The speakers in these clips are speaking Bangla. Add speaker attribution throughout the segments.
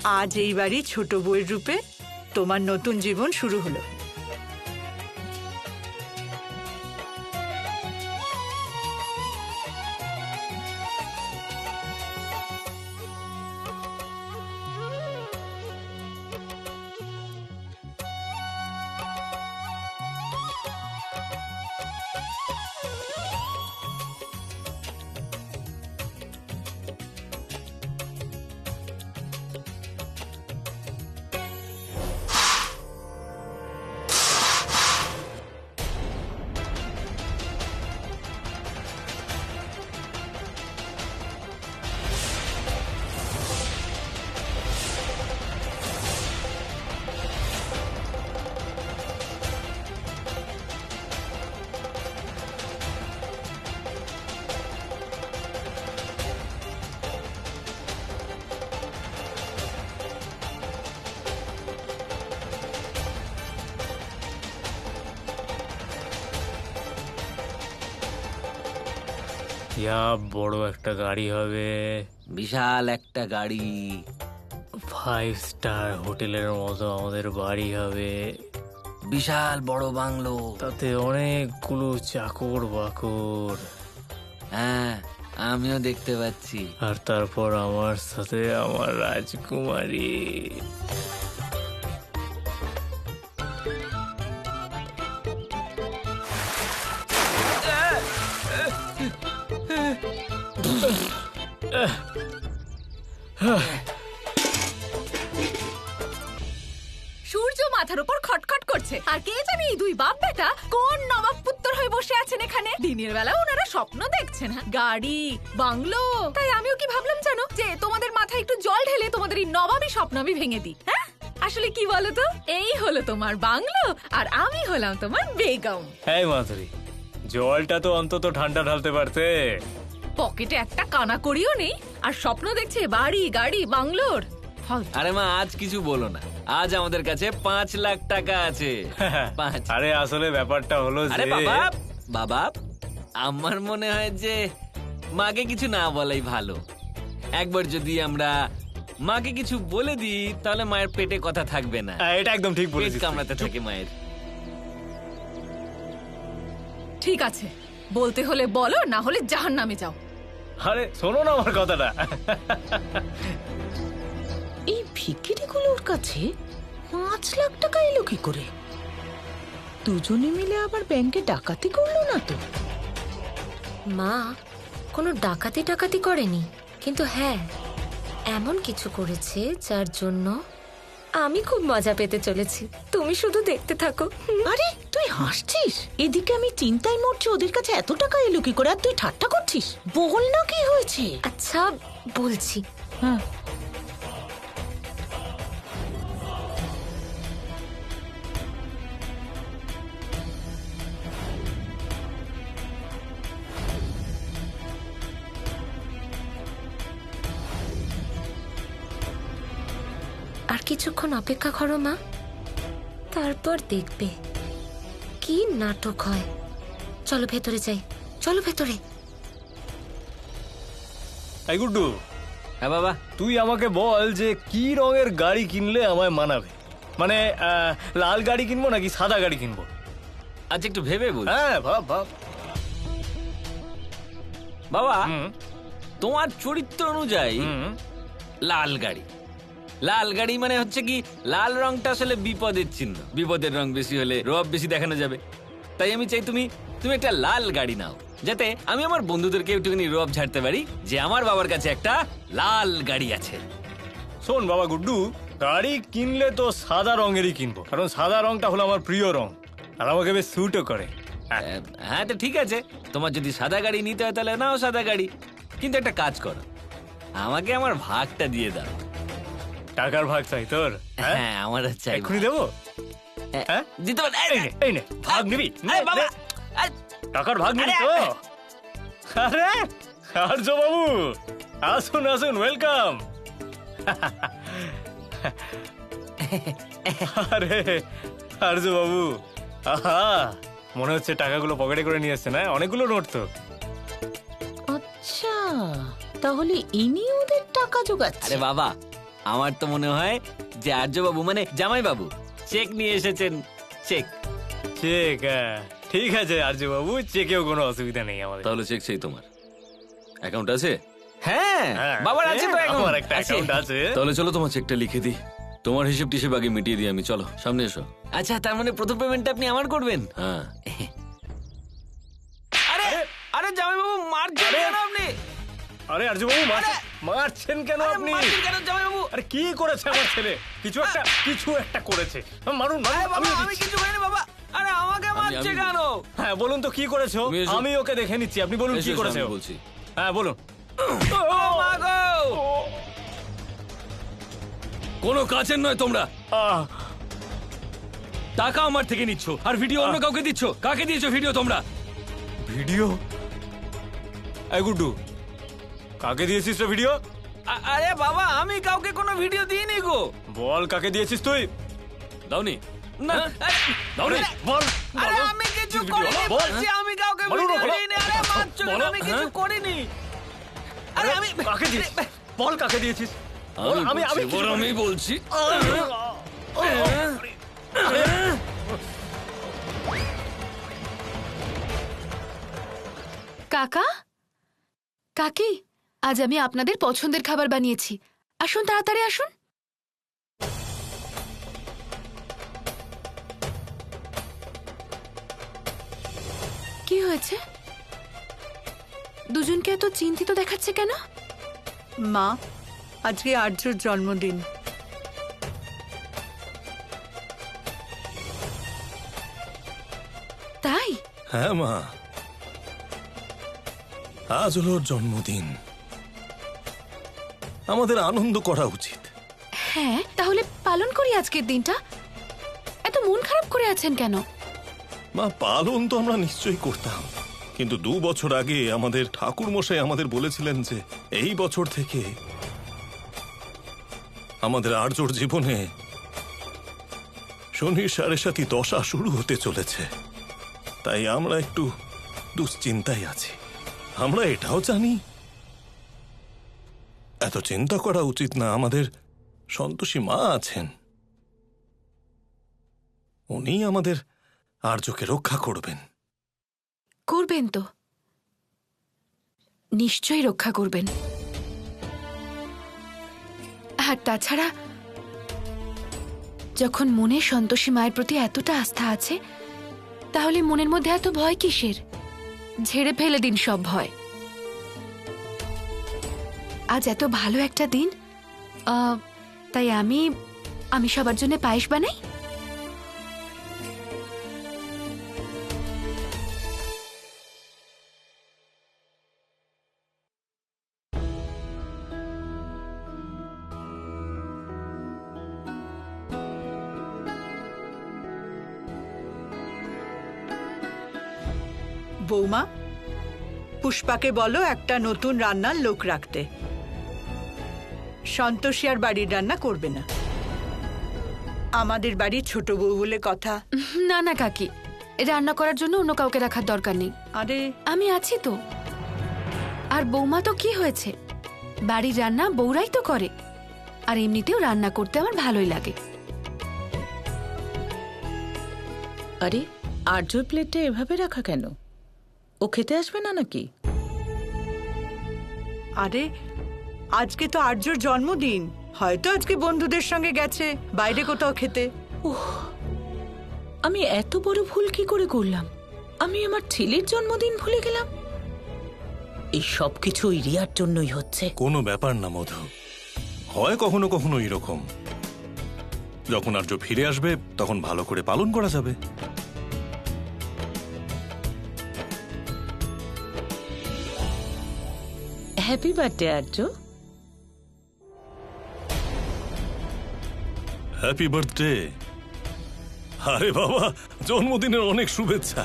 Speaker 1: আজ এই বাড়ি ছোট বউয়ের রূপে তোমার নতুন জীবন শুরু হলো।
Speaker 2: ইয়া বড় একটা গাড়ি হবে,
Speaker 3: বিশাল একটা গাড়ি,
Speaker 2: 5 স্টার হোটেলের মতো আমাদের বাড়ি হবে,
Speaker 3: বিশাল বড় বাংলো,
Speaker 2: তাতে অনেকগুলো চাকর বাকর।
Speaker 3: হ্যাঁ আমিও দেখতে পাচ্ছি।
Speaker 2: আর তারপর আমার সাথে আমার রাজকুমারী।
Speaker 4: সূর্য মাথার উপর খটখট করছে, আর কে জানে এই দুই বাপ বেটা কোন নবাব পুত্র হয়ে বসে আছেন এখানে। দিনের বেলা ওনারা স্বপ্ন দেখছেন, গাড়ি বাংলো। তাই আমিও কি ভাবলাম জানো, যে তোমাদের মাথায় একটু জল ঢেলে তোমাদের এই নবাবী স্বপ্ন আমি ভেঙে দিই। হ্যাঁ আসলে কি বলো তো, এই হলো তোমার বাংলো আর আমি হলাম তোমার বেগম।
Speaker 2: হ্যাঁ মাধুরী, জলটা তো অন্তত ঠান্ডা ঢালতে পারতে।
Speaker 4: পকেটে একটা কানা করিও নেই, আর স্বপ্ন দেখছে বাড়ি গাড়ি বাংলোর।
Speaker 3: আরে মা আজ কিছু বলো না, আজ আমাদের কাছে 5 লাখ টাকা আছে। 5।
Speaker 2: আরে আসলে ব্যাপারটা হলো
Speaker 3: আরে
Speaker 2: যে
Speaker 3: বাবা বাবা, আমার মনে হয় যে মাকে কিছু না বলাই ভালো। একবার যদি আমরা মাকে কিছু বলে দিই তাহলে মায়ের পেটে কথা থাকবে না,
Speaker 2: এটা একদম ঠিক
Speaker 3: পেট
Speaker 2: বলেছিস।
Speaker 3: কামড়াতে থাকে মায়ের।
Speaker 4: ঠিক আছে, বলতে হলে বলো, না হলে জাহান্নামে যাও।
Speaker 2: আরে শোনো না আমার কথাটা।
Speaker 5: এই ভিখিরিগুলোর কাছে 5 লাখ টাকা এলো কি করে? দুজনে মিলে আবার ব্যাংকে ডাকাতি করলো না তো?
Speaker 6: মা কোনো ডাকাতি টাকাতি করেনি, কিন্তু হ্যাঁ এমন কিছু করেছে যার জন্য আমি খুব মজা পেতে চলেছি। তুমি শুধু দেখতে থাকো।
Speaker 5: আরে তুই হাসছিস? এদিকে আমি চিন্তায় মরছি ওদের কাছে এত টাকা এলো কি করে, আর তুই ঠাট্টা করছিস। বল না কি হয়েছে।
Speaker 6: আচ্ছা বলছি।
Speaker 5: হ্যাঁ
Speaker 6: আর কিছুক্ষণ অপেক্ষা করো মা, তারপর দেখবে কি নাটক হয়। চলো ভেতরে যাই, চলো ভেতরে।
Speaker 2: এই গুড্ডু,
Speaker 3: হ্যাঁ বাবা,
Speaker 2: তুই আমাকে বল যে কি রঙের গাড়ি কিনলে আমায় মানাবে। মানে লাল গাড়ি কিনবো নাকি সাদা গাড়ি কিনবো?
Speaker 3: আচ্ছা একটু ভেবে বল।
Speaker 2: হ্যাঁ ভাব ভাব।
Speaker 3: বাবা
Speaker 2: হুম,
Speaker 3: তোমার চরিত্র অনুযায়ী
Speaker 2: হুম।
Speaker 3: লাল গাড়ি। লাল গাড়ি মানে হচ্ছে কি, লাল রংটা আসলে বিপদের চিহ্ন, বিপদের রং বেশি হলে রব বেশি দেখানো যাবে। তাই আমি চাই তুমি একটা লাল গাড়ি নাও, যাতে আমি আমার বন্ধুদেরকে একটুখানি রব ঝাড়তে পারি যে আমার বাবার কাছে একটা লাল গাড়ি আছে।
Speaker 2: শোন বাবা গুড্ডু, গাড়ি কিনলে তো সাদা রঙেরই কিনবো, কারণ সাদা রংটা হলো আমার প্রিয় রং আর আমাকে বেশ স্যুটও করে।
Speaker 3: হ্যাঁ তো ঠিক আছে, তোমার যদি সাদা গাড়ি নিতে হয় তাহলে নাও সাদা গাড়ি, কিন্তু একটা কাজ করো, আমাকে আমার ভাগটা দিয়ে দাও।
Speaker 2: টাকার ভাগ চাই তোর?
Speaker 3: হ্যাঁ আমার চাই।
Speaker 2: এক্ষুনি দেবো? হ্যাঁ
Speaker 3: দিতে পারো?
Speaker 2: এই নে ভাগ নিবি?
Speaker 3: আরে বাবা,
Speaker 2: টাকার ভাগ নিবি তো? আরে আর্য বাবু, আসুন আসুন, ওয়েলকাম। আরে আর্য বাবু, আহা, মনে হচ্ছে টাকাগুলো পকেটে করে নিয়ে এসছে না? অনেকগুলো নোট তো।
Speaker 5: আচ্ছা, তাহলে ইনি ওদের টাকা জোগাচ্ছে।
Speaker 3: আরে বাবা, আমার তো মনে হয় যে আর্যবাবু মানে জামাইবাবু চেক নিয়ে এসেছেন। চেক।
Speaker 2: চেক, হ্যাঁ ঠিক আছে আর্য বাবু, চেকেও কোনো অসুবিধা নেই আমাদের।
Speaker 3: তাহলে চেক চাই তোমার। অ্যাকাউন্ট আছে? হ্যাঁ,
Speaker 2: হ্যাঁ,
Speaker 3: বাবার আছে তো account?
Speaker 2: আমার একটা
Speaker 3: আছে।
Speaker 2: অ্যাকাউন্ট আছে।
Speaker 3: তাহলে চলো তোমার চেকটা লিখে দিই। তোমার হিসেব টিসেব আগে মিটিয়ে দিই আমি। চলো সামনে এসো। আচ্ছা, তার মানে প্রথম পেমেন্টটা আপনি আমার করবেন? হ্যাঁ। আরে আরে জামাইবাবু মারছেন কেন আপনি?
Speaker 2: আরে আর্য বাবু মারছেন কেন আপনি?
Speaker 3: মারছেন কেন জামাইবাবু?
Speaker 2: আরে কি করেছে আমার ছেলে? কিছু একটা করেছে। মারুন মারুন,
Speaker 3: বাবা, আমি কিছু করিনি বাবা। আরে আমাকে মারছে কেন?
Speaker 2: হ্যাঁ বলুন তো কি করেছো?
Speaker 3: তুমি এসো।
Speaker 2: আমি ওকে দেখে নিচ্ছি, আপনি বলুন কি
Speaker 3: এসো,
Speaker 2: করেছে
Speaker 3: আমি
Speaker 2: ও?
Speaker 3: বলছি।
Speaker 2: হ্যাঁ বলুন।
Speaker 3: ও মা গো! কোনো কাজের নয় তোমরা।
Speaker 2: আহ,
Speaker 3: টাকা আমার থেকে নিচ্ছ আর ভিডিও অন্য কাউকে দিচ্ছ। কাকে দিয়েছো ভিডিও তোমরা?
Speaker 2: ভিডিও? এই গুড্ডু, কাকে দিয়েছিস রে ভিডিও?
Speaker 3: আরে বাবা, আমি কাউকে কোনো ভিডিও দিইনি গো।
Speaker 2: বল কাকে দিয়েছিস তুই?
Speaker 3: দাওনি না, দাওনি।
Speaker 2: বল।
Speaker 3: আরে
Speaker 2: বলো।
Speaker 3: আমি কিছু
Speaker 2: কি video?
Speaker 3: করিনি
Speaker 2: বল।
Speaker 3: বলছি, আমি কাউকে
Speaker 2: বলো না,
Speaker 3: ভিডিও
Speaker 2: বলো।
Speaker 3: দিইনি। আরে মারছো কেন?
Speaker 2: বলো।
Speaker 3: আমি কিছু করিনি। আরে আমি
Speaker 2: কাকে দিয়েছিস? বল কাকে দিয়েছিস? বল, আমি কিছু
Speaker 3: আমি
Speaker 2: করিনি।
Speaker 3: বলছি।
Speaker 7: কাকা, কাকি, আজ আমি আপনাদের পছন্দের খাবার বানিয়েছি। আসুন তাড়াতাড়ি আসুন। কি হয়েছে? দুজনকে এত চিন্তিত দেখাচ্ছে কেন?
Speaker 1: মা, আজকে আর্যর জন্মদিন।
Speaker 7: তাই?
Speaker 8: হ্যাঁ মা, আজ হলো ওর জন্মদিন, আমাদের আনন্দ করা উচিত।
Speaker 7: হ্যাঁ, তাহলে পালন করি আজকের দিনটা। এত মন খারাপ করে আছেন কেন?
Speaker 8: মা, পালন তো আমরা নিশ্চয়ই করতাম, কিন্তু 2 বছর আগে আমাদের ঠাকুর মশাই আমাদের বলেছিলেন যে এই বছর থেকে আমাদের আর্যর জীবনে শনির 7.5 দশা শুরু হতে চলেছে। তাই আমরা একটু দুশ্চিন্তায় আছি। আমরা এটাও জানি এত চিন্তা করা উচিত না। আমাদের সন্তোষী মা আছেন, উনি আমাদের আর্যকে রক্ষা করবেন।
Speaker 7: করবেন তো, নিশ্চয়ই রক্ষা করবেন। আর তাছাড়া যখন মনে সন্তোষী মায়ের প্রতি এতটা আস্থা আছে, তাহলে মনের মধ্যে এত ভয় কিসের? ঝেড়ে ফেলে দিন সব ভয়। আজ এত ভালো একটা দিন, তাই আমি সবার জন্য পায়েস বানাই।
Speaker 1: বৌমা, পুষ্পাকে বলো একটা নতুন রান্নার লোক রাখতে। সন্তোষী আর বাড়ির রান্না করবে না। আমাদের বাড়ির ছোট বউ বলে কথা।
Speaker 7: না না কাকি, রান্না করার জন্য অন্য কাউকে রাখার দরকার নেই।
Speaker 1: আরে
Speaker 7: আমি আছি তো। আর বৌমা তো কি হয়েছে, বাড়ির রান্না বউরাই তো করে। আর এমনিতেও রান্না করতে আমার ভালোই লাগে।
Speaker 5: আরে, আর্যর প্লেটটা এভাবে রাখা কেন? ও খেতে আসবে না নাকি?
Speaker 1: আরে আজকে তো আর্যর জন্মদিন, হয়তো আজকে বন্ধুদের সঙ্গে গেছে বাইরে কোথাও খেতে।
Speaker 5: আমি এত বড় ভুল কি করে করলাম? আমি আমার ছেলের জন্মদিন ভুলে গেলাম। এই সব কিছু ওই রিয়ার জন্যই হচ্ছে।
Speaker 8: কোনো ব্যাপার না মধু, হয় কখনো কখনো এরকম। যখন আর্য ফিরে আসবে তখন ভালো করে পালন করা যাবে।
Speaker 5: Happy birthday Arya.
Speaker 8: Happy birthday. আরে বাবা, জন্মদিনের অনেক শুভেচ্ছা।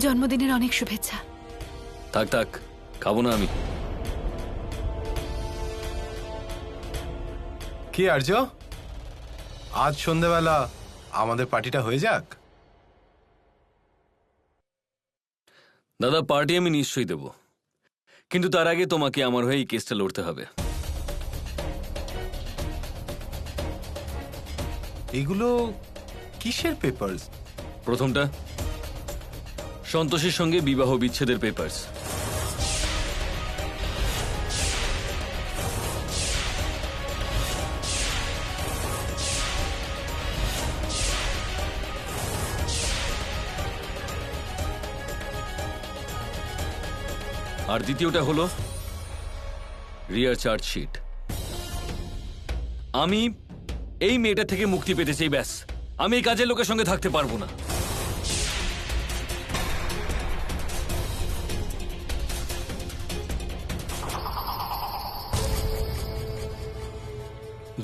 Speaker 7: জন্মদিনের অনেক শুভেচ্ছা।
Speaker 3: থাক থাক, খাবো না আমি।
Speaker 9: কি আর্য, আজ সন্ধ্যাবেলা আমাদের পার্টিটা হয়ে যাক।
Speaker 3: দাদা, পার্টি আমি নিশ্চয়ই দেব, কিন্তু তার আগে তোমাকে আমার হয়ে এই কেসটা লড়তে হবে।
Speaker 9: এগুলো কিসের পেপারস?
Speaker 3: প্রথমটা সন্তোষের সঙ্গে বিবাহ বিচ্ছেদের পেপারস। আর দ্বিতীয়টা হলো রিয়ার চার্জশিট। আমি এই মেয়েটা থেকে মুক্তি পেতে চাই, ব্যাস। আমি এই কাজের লোকের সঙ্গে থাকতে পারবো না।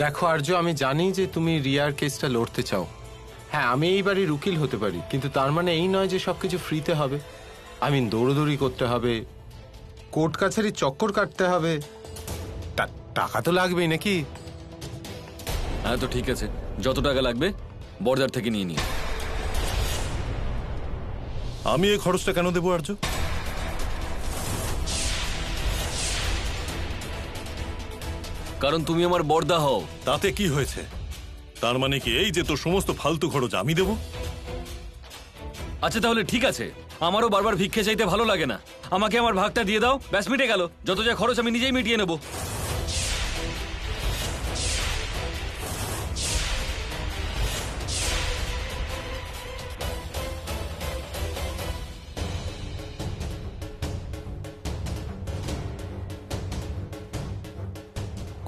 Speaker 9: দেখো আর্য, আমি জানি যে তুমি রিয়ার কেসটা লড়তে চাও। হ্যাঁ, আমি এই বাড়ির উকিল হতে পারি, কিন্তু তার মানে এই নয় যে সবকিছু ফ্রিতে হবে। দৌড়দৌড়ি করতে হবে, কোর্ট কাছারি চক্কর কাটতে হবে, টাকা তো লাগবেই নাকি?
Speaker 3: হ্যাঁ, তো ঠিক আছে, যত টাকা লাগবে বর্দার থেকে নিয়ে নিও।
Speaker 8: আমি এই খরচটা কেন দেবো আর্য?
Speaker 3: কারণ তুমি আমার বর্দা হও।
Speaker 8: তাতে কি হয়েছে? তার মানে কি এই যে তোর সমস্ত ফালতু খরচ আমি দেবো?
Speaker 3: আচ্ছা তাহলে ঠিক আছে, আমারও বারবার ভিক্ষে চাইতে ভালো লাগে না। আমাকে আমার ভাগটা দিয়ে দাও, ব্যাস মিটে গেল। যত যা খরচ আমি নিজেই মিটিয়ে নেব।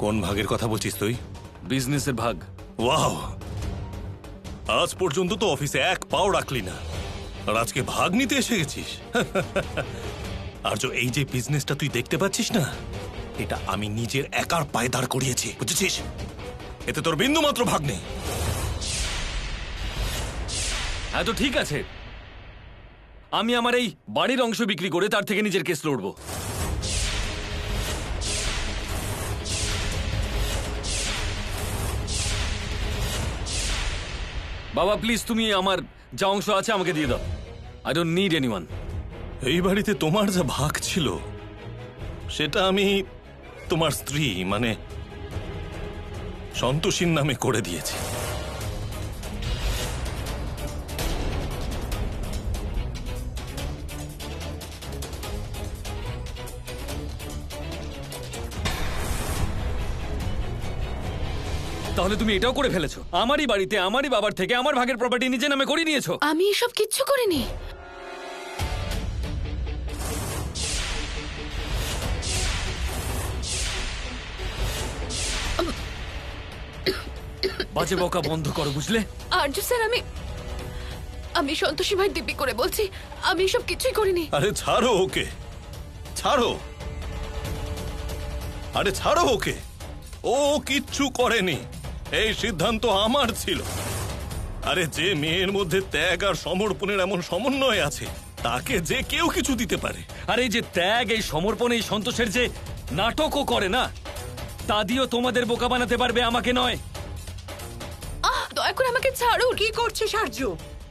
Speaker 8: কোন ভাগের কথা বলছিস তুই?
Speaker 3: বিজনেসের ভাগ।
Speaker 8: ওয়াও, আজ পর্যন্ত তো অফিসে এক পাও রাখলি না, আর আজকে ভাগ নিতে এসে গেছিস। আর্য, এই যে বিজনেসটা তুই দেখতে পাচ্ছিস না, এটা আমি নিজের একার পায়ে দাঁড় করিয়েছি, বুঝেছিস? এতে তোর বিন্দু মাত্র ভাগ নেই।
Speaker 3: হ্যাঁ, তো ঠিক আছে, আমি আমার এই বাড়ির অংশ বিক্রি করে তার থেকে নিজের কেস লড়বো। বাবা প্লিজ, তুমি আমার যা অংশ আছে আমাকে দিয়ে দাও। I don't need anyone.
Speaker 8: এই বাড়িতে তোমার যা ভাগ ছিল সেটা আমি তোমার স্ত্রী মানে সন্তোষীর নামে করে দিয়েছি।
Speaker 3: তাহলে তুমি এটাও করে ফেলেছো, আমারই বাড়িতে আমারই বাবার থেকে আমার ভাগের প্রপার্টি নিজে নামে করে নিয়েছো।
Speaker 7: আমি এসব কিচ্ছু করিনি।
Speaker 3: বাজে বকা বন্ধ করো, বুঝলে?
Speaker 7: আর্য স্যার, আমি সন্তোষী ভাই দিব্যি করে বলছি, আমি এসব কিছুই করিনি।
Speaker 8: আরে ছাড়ো ওকে, ছাড়ো। আরে ছাড়ো ওকে, ও কিচ্ছু করেনি। এই সিদ্ধান্ত আমার ছিল। আরে যে মেয়ের মধ্যে ত্যাগ আর সমর্পণের এমন সমন্বয় আছে, তাকে যে কেউ কিছু দিতে পারে।
Speaker 3: আর এই যে ত্যাগ, এই সমর্পণ, এই সন্তোষের যে নাটকও করে না, তা দিয়েও তোমাদের বোকা বানাতে পারবে, আমাকে নয়।
Speaker 7: দয়া করে আমাকে ছাড়ুন।
Speaker 1: কি করছিস আর্য?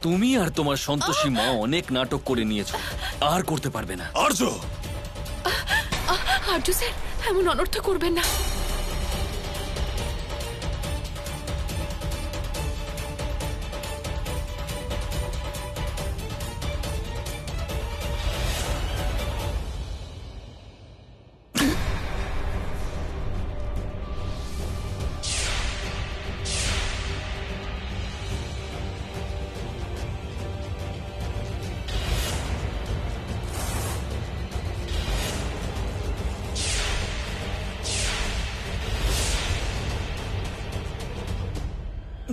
Speaker 3: তুমি আর তোমার সন্তোষী মা অনেক নাটক করে নিয়েছো, আর করতে পারবে না।
Speaker 8: আর্য,
Speaker 7: আর্য স্যার, এমন অনর্থ করবেন না।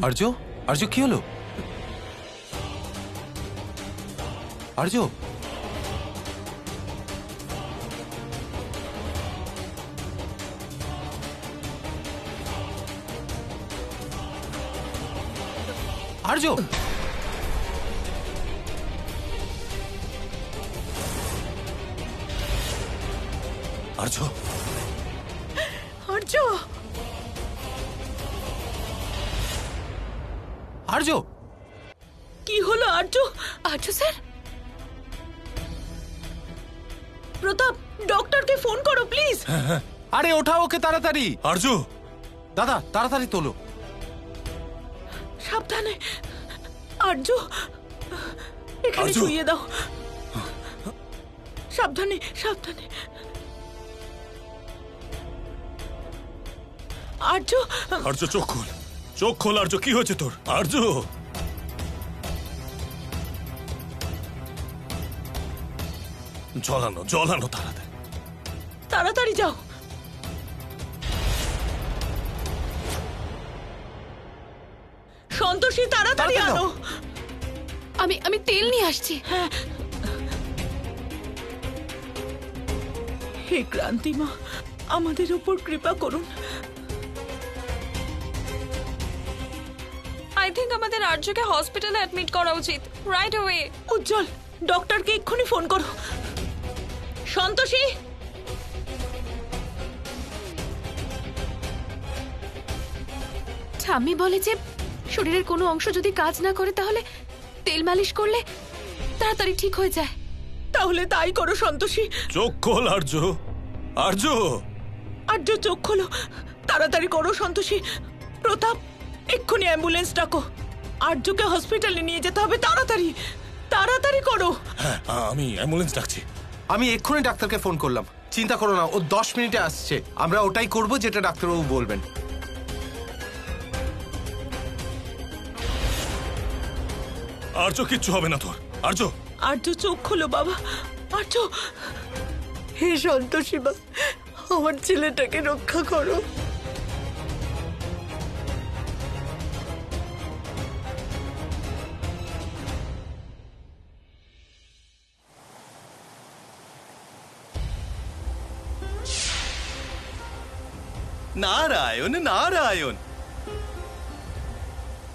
Speaker 9: আর্য, আর্য কি হলো? আর্য, আর্য,
Speaker 8: আর্য,
Speaker 1: আর্য,
Speaker 9: আর্য,
Speaker 7: কি হলো আর্য? আর্য স্যার,
Speaker 5: প্রতাপ, ডক্টরকে ফোন করো প্লিজ।
Speaker 9: আরে ওঠাও ওকে তাড়াতাড়ি।
Speaker 8: আর্য,
Speaker 9: দাদা তাড়াতাড়ি তোলো।
Speaker 5: সাবধানে। আর্য, এখানে
Speaker 8: আর্য।
Speaker 5: শুইয়ে দাও। সাবধানে সাবধানে। আর্য,
Speaker 8: আর্য চোখ খোল, চোখ খোল আর্য, কি হয়েছে তোর? আর্য, জলানো জলানো তাড়াতাড়ি।
Speaker 5: তাড়াতাড়ি যাও। সন্তোষী, তাড়াতাড়ি
Speaker 9: তাড়াতাড়ি
Speaker 5: আনো।
Speaker 7: আমি তেল নিয়ে আসছি।
Speaker 5: হে ক্রান্তিমা, আমাদের উপর কৃপা করুন।
Speaker 6: আই থিঙ্ক আমাদের আর্যকে হসপিটালে অ্যাডমিট করা উচিত রাইট অ্যাওয়ে।
Speaker 5: উজ্জ্বল, ডক্টরকে এক্ষুনি ফোন করো। সন্তোষী,
Speaker 7: ঠাম্মি বলে যে শরীরের কোনো অংশ যদি কাজ না করে তাহলে তেল মালিশ করলে তাড়াতাড়ি ঠিক হয়ে যায়।
Speaker 5: তাহলে তাই করো সন্তোষী।
Speaker 8: চোখ খোল আর্য, আর্য।
Speaker 5: আর্য, চোখ খোলো। তাড়াতাড়ি করো সন্তোষী। প্রতাপ, এক্ষুনি অ্যাম্বুলেন্স ডাকো। আর্যকে হসপিটালে নিয়ে যেতে হবে, তাড়াতাড়ি তাড়াতাড়ি করো।
Speaker 8: হ্যাঁ, আমি অ্যাম্বুলেন্স ডাকছি।
Speaker 9: আমি এক্ষুনি ডাক্তারকে ফোন করলাম, চিন্তা করো না, ও 10 মিনিটে আসছে। আমরা ওটাই করব যেটা ডাক্তারবাবু বলবেন।
Speaker 8: আর্য, কিচ্ছু হবে না তোর। আর্য,
Speaker 5: আর্য, চোখ খোলো বাবা। আর্য, হে সন্তোষী মা, আমার ছেলেটাকে রক্ষা করো।
Speaker 10: নারায়ণ নারায়ণ।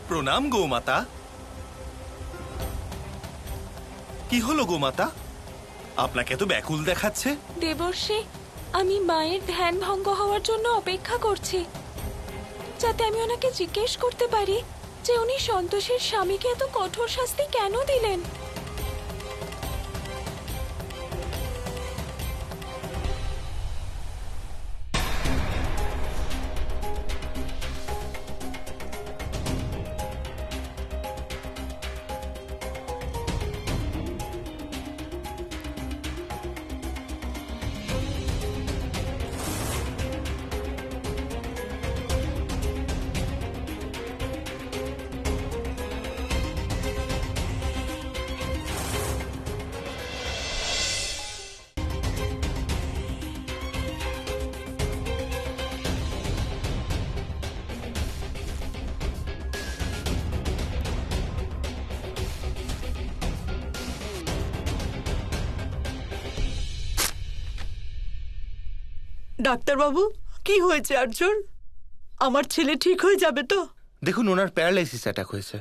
Speaker 10: প্রণাম গোমাতা। কি হলো গোমাতা, আপনাকে তো ব্যাকুল দেখাচ্ছে।
Speaker 6: দেবর্ষী, আমি মায়ের ধ্যান ভঙ্গ হওয়ার জন্য অপেক্ষা করছি, যাতে আমি ওনাকে জিজ্ঞেস করতে পারি যে উনি সন্তোষের স্বামীকে এত কঠোর শাস্তি কেন দিলেন।
Speaker 1: ডাক্তারবাবু, কি হয়েছে আর্যর? আমার ছেলে ঠিক হয়ে যাবে তো?
Speaker 9: দেখুন, ওনার প্যারালাইসিস অ্যাটাক হয়েছে।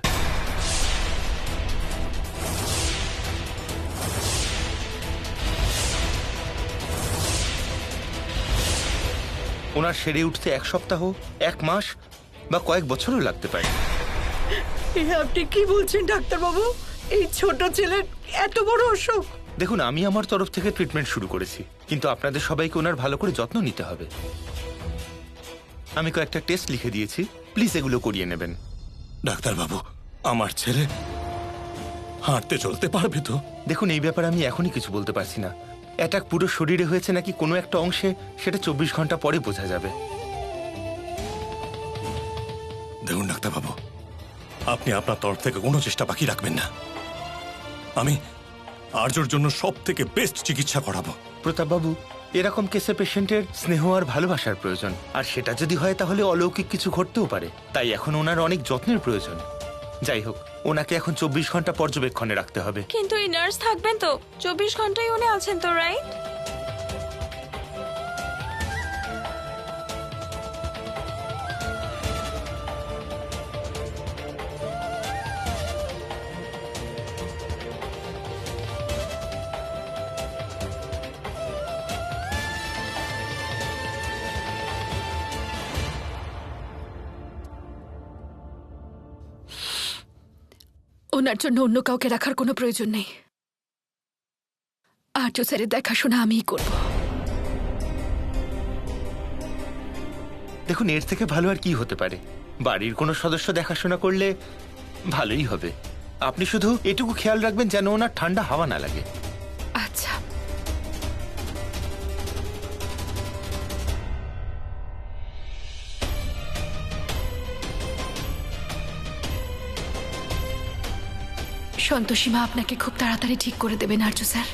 Speaker 9: ওনার সেরে উঠতে 1 সপ্তাহ, 1 মাস বা কয়েক বছরও লাগতে পারে।
Speaker 1: এ আপনি কি বলছেন ডাক্তারবাবু? এই ছোট ছেলের এত বড় অসুখ?
Speaker 9: দেখুন, আমি আমার তরফ থেকে ট্রিটমেন্ট শুরু করেছি, কিন্তু আপনাদের সবাইকে ওনার ভালো করে যত্ন নিতে হবে। আমি কয়েকটা টেস্ট লিখে দিয়েছি, প্লিজ এগুলো করিয়ে নেবেন।
Speaker 8: ডাক্তারবাবু, আমার ছেলে হাঁটতে চলতে পারবে তো?
Speaker 9: দেখুন, এই ব্যাপারে আমি এখনই কিছু বলতে পারছি না। অ্যাটাক পুরো শরীরে হয়েছে নাকি কোনো একটা অংশে, সেটা 24 ঘন্টা পরে বোঝা যাবে।
Speaker 8: দেখুন ডাক্তারবাবু, আপনি আপনার তরফ থেকে কোনো চেষ্টা বাকি রাখবেন না। আমি আর্যর জন্য সব থেকে বেস্ট চিকিৎসা করাবো।
Speaker 9: প্রতাপবাবু, এরকম কেসে পেশেন্টের স্নেহ আর ভালোবাসার প্রয়োজন, আর সেটা যদি হয় তাহলে অলৌকিক কিছু ঘটতেও পারে। তাই এখন ওনার অনেক যত্নের প্রয়োজন। যাই হোক, ওনাকে এখন 24 ঘন্টা পর্যবেক্ষণে রাখতে হবে।
Speaker 6: কিন্তু এই নার্স থাকবেন তো? 24 ঘন্টাই উনি আছেন তো, রাইট?
Speaker 7: ওনার জন্য অন্য কাউকে রাখার কোনো প্রয়োজন নেই। আর্য স্যারের দেখাশোনা আমিই করব।
Speaker 11: দেখুন, এর থেকে ভালো আর কি হতে পারে? বাড়ির কোনো সদস্য দেখাশোনা করলে ভালোই হবে। আপনি শুধু এটুকু খেয়াল রাখবেন যেন ওনার ঠান্ডা হাওয়া না লাগে।
Speaker 7: আচ্ছা। সন্তোষী মা আপনাকে খুব তাড়াতাড়ি ঠিক করে দেবেন আর্য স্যার।